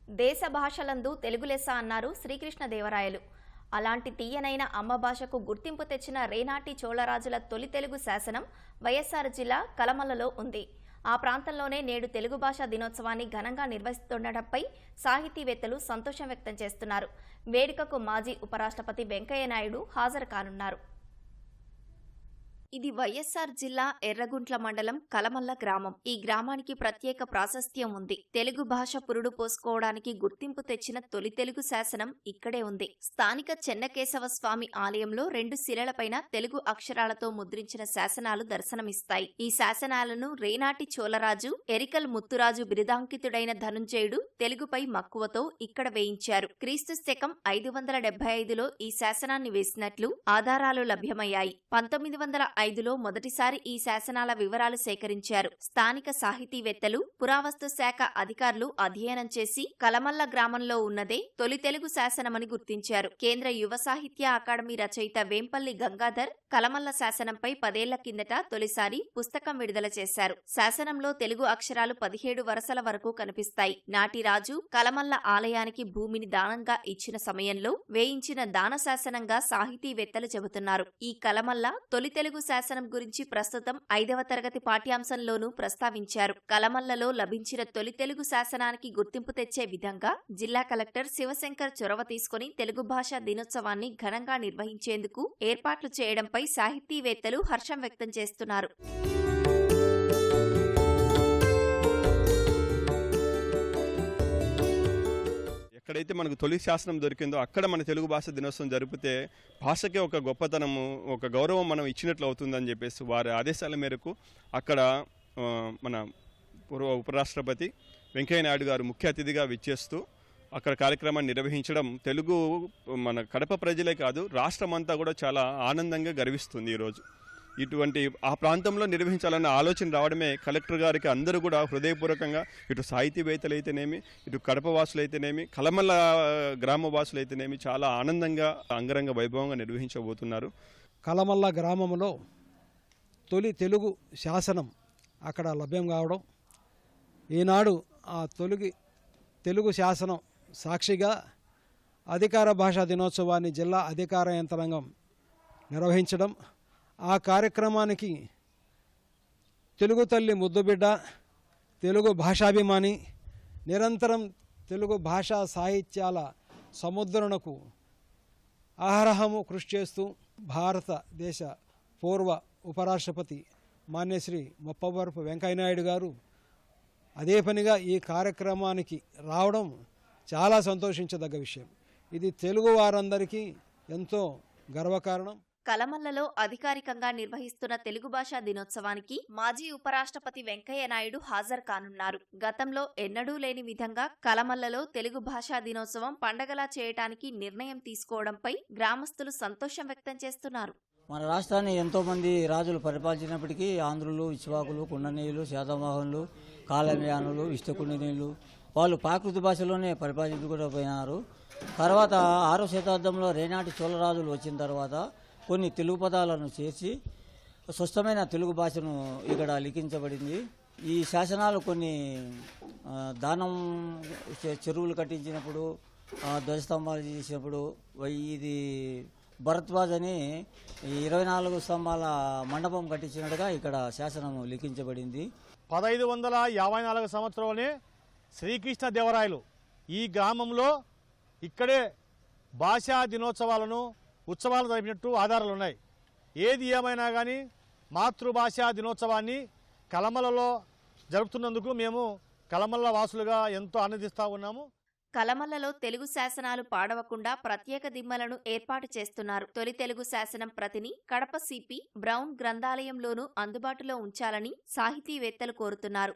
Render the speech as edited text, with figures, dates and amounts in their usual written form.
దేశ భాషలందు తెలుగు లెస్స అన్నారు శ్రీకృష్ణదేవరాయలు. అలాంటి తీయనైన అమ్మ భాషకు గుర్తింపు తెచ్చిన రేనాటి చోళరాజుల తొలి తెలుగు శాసనం వైఎస్ఆర్ జిల్లా కలమల్లలో ఉంది. ఆ ప్రాంతంలోనే నేడు తెలుగు భాషా దినోత్సవాన్ని ఘనంగా నిర్వహిస్తుండటంపై సాహితీవేత్తలు సంతోషం వ్యక్తం చేస్తున్నారు. వేడుకకు మాజీ ఉపరాష్ట్రపతి వెంకయ్య నాయుడు హాజరు కానున్నారు. ఇది వైఎస్ఆర్ జిల్లా ఎర్రగుంట్ల మండలం కలమల్ల గ్రామం. ఈ గ్రామానికి ప్రత్యేక ప్రాశస్త్యం ఉంది. తెలుగు భాష పురుడు పోసుకోవడానికి గుర్తింపు తెచ్చిన తొలి తెలుగు శాసనం ఇక్కడే ఉంది. స్థానిక చెన్నకేశవ స్వామి ఆలయంలో 2 శిలలపైన తెలుగు అక్షరాలతో ముద్రించిన శాసనాలు దర్శనమిస్తాయి. ఈ శాసనాలను రేనాటి చోళరాజు ఎరికల్ ముత్తురాజు బిరుదాంకితుడైన ధనుంజయుడు తెలుగుపై మక్కువతో ఇక్కడ వేయించారు. క్రీస్తు శకం 575లో ఈ శాసనాన్ని వేసినట్లు ఆధారాలు లభ్యమయ్యాయి. 1905లో మొదటిసారి ఈ శాసనాల వివరాలు సేకరించారు. స్థానిక సాహితీవేత్తలు, పురావస్తు శాఖ అధికారులు అధ్యయనం చేసి కలమల్ల గ్రామంలో ఉన్నదే తొలి తెలుగు శాసనమని గుర్తించారు. కేంద్ర యువ సాహిత్య అకాడమీ రచయిత వేంపల్లి గంగాధర్ కలమల్ల శాసనంపై 10 ఏళ్ల కిందట తొలిసారి పుస్తకం విడుదల చేశారు. శాసనంలో తెలుగు అక్షరాలు 17 వరసల వరకు కనిపిస్తాయి. నాటి రాజు కలమల్ల ఆలయానికి భూమిని దానంగా ఇచ్చిన సమయంలో వేయించిన దాన శాసనంగా సాహితీవేత్తలు చెబుతున్నారు. ఈ కలమల్ల తొలి తెలుగు శాసనం గురించి ప్రస్తుతం 5వ తరగతి పాఠ్యాంశంలోనూ ప్రస్తావించారు. కలమల్లలో లభించిన తొలి తెలుగు శాసనానికి గుర్తింపు తెచ్చే విధంగా జిల్లా కలెక్టర్ శివశంకర్ చొరవ తీసుకుని తెలుగు భాషా దినోత్సవాన్ని ఘనంగా నిర్వహించేందుకు ఏర్పాట్లు చేయడంపై సాహితీవేత్తలు హర్షం వ్యక్తం చేస్తున్నారు. ఎక్కడైతే మనకు తొలి శాసనం దొరికిందో అక్కడ మన తెలుగు భాష దినోత్సవం జరిపితే భాషకే ఒక గొప్పతనము, ఒక గౌరవం మనం ఇచ్చినట్లు అవుతుందని చెప్పేసి వారి ఆదేశాల మేరకు అక్కడ మన పూర్వ ఉపరాష్ట్రపతి వెంకయ్య నాయుడు గారు ముఖ్య అతిథిగా విచ్చేస్తూ అక్కడ కార్యక్రమాన్ని నిర్వహించడం తెలుగు మన కడప ప్రజలే కాదు రాష్ట్రమంతా కూడా చాలా ఆనందంగా గర్విస్తుంది. ఈరోజు ఇటువంటి ఆ ప్రాంతంలో నిర్వహించాలన్న ఆలోచన రావడమే కలెక్టర్ గారికి అందరూ కూడా హృదయపూర్వకంగా, ఇటు సాహితీవేత్తలు అయితేనేమి, ఇటు కడప వాసులు అయితేనేమి, కలమల్ల గ్రామ వాసులు అయితేనేమి చాలా ఆనందంగా అంగరంగ వైభవంగా నిర్వహించబోతున్నారు. కలమల్ల గ్రామంలో తొలి తెలుగు శాసనం అక్కడ లభ్యం కావడం, ఈనాడు ఆ తెలుగు శాసనం సాక్షిగా అధికార భాషా దినోత్సవాన్ని జిల్లా అధికార యంత్రాంగం నిర్వహించడం, ఆ కార్యక్రమానికి తెలుగు తల్లి ముద్దుబిడ్డ, తెలుగు భాషాభిమాని, నిరంతరం తెలుగు భాషా సాహిత్యాల సముద్రణకు అహరహము కృషి చేస్తూ భారతదేశ పూర్వ ఉపరాష్ట్రపతి మాన్యశ్రీ మొప్పవరపు వెంకయ్యనాయుడు గారు అదే పనిగా ఈ కార్యక్రమానికి రావడం చాలా సంతోషించదగ్గ విషయం. ఇది తెలుగు వారందరికీ ఎంతో గర్వకారణం. కలమల్లలో అధికారికంగా నిర్వహిస్తున్న తెలుగు భాషా దినోత్సవానికి మాజీ ఉపరాష్ట్రపతి వెంకయ్య నాయుడు హాజరు కానున్నారు. గతంలో ఎన్నడూ లేని విధంగా కలమల్లలో తెలుగు భాషా దినోత్సవం పండగలా చేయటానికి నిర్ణయం తీసుకోవడంపై గ్రామస్తులు సంతోషం వ్యక్తం చేస్తున్నారు. మన రాష్ట్రాన్ని ఎంతోమంది రాజులు పరిపాలించినప్పటికీ ఆంధ్రులు, ఇక్ష్వాకులు, కుండనీయులు, శాతవాహనులు, కాలమయానులు, ఇష్టకుండనీయులు వాళ్ళు ప్రాకృత భాషలోనే పరిపాలించుకుంటూ పోయినారు. తర్వాత 6వ శతాబ్దంలో రేనాటి చోళరాజులు వచ్చిన తర్వాత కొన్ని తెలుగు పదాలను చేర్చి స్పష్టమైన తెలుగు భాషను ఇక్కడ లిఖించబడింది. ఈ శాసనాలు కొన్ని దానం చెరువులు కట్టించినప్పుడు, ధ్వజస్తంభాలు చేసినప్పుడు, ఇది భరద్వాజ్ అని 24 స్తంభాల మండపం కట్టించినట్టుగా ఇక్కడ శాసనం లిఖించబడింది. 1554 సంవత్సరంలోనే శ్రీకృష్ణదేవరాయలు ఈ గ్రామంలో ఇక్కడే భాషా దినోత్సవాలను ఉత్సవాలు జరిపినట్టు ఆధారాలు ఉన్నాయి. ఏది ఏమైనా కానీ మాతృభాషా దినోత్సవాన్ని కలమల్లలో జరుపుతున్నందుకు మేము కలమల్ల వాసులుగా ఎంతో ఆనందిస్తూ ఉన్నాము. కలమల్లలో తెలుగు శాసనాలు పాడవకుండా ప్రత్యేక దిమ్మలను ఏర్పాటు చేస్తున్నారు. తొలి తెలుగు శాసనం ప్రతిని కడప సిపి బ్రౌన్ గ్రంథాలయంలోనూ అందుబాటులో ఉంచాలని సాహితీవేత్తలు కోరుతున్నారు.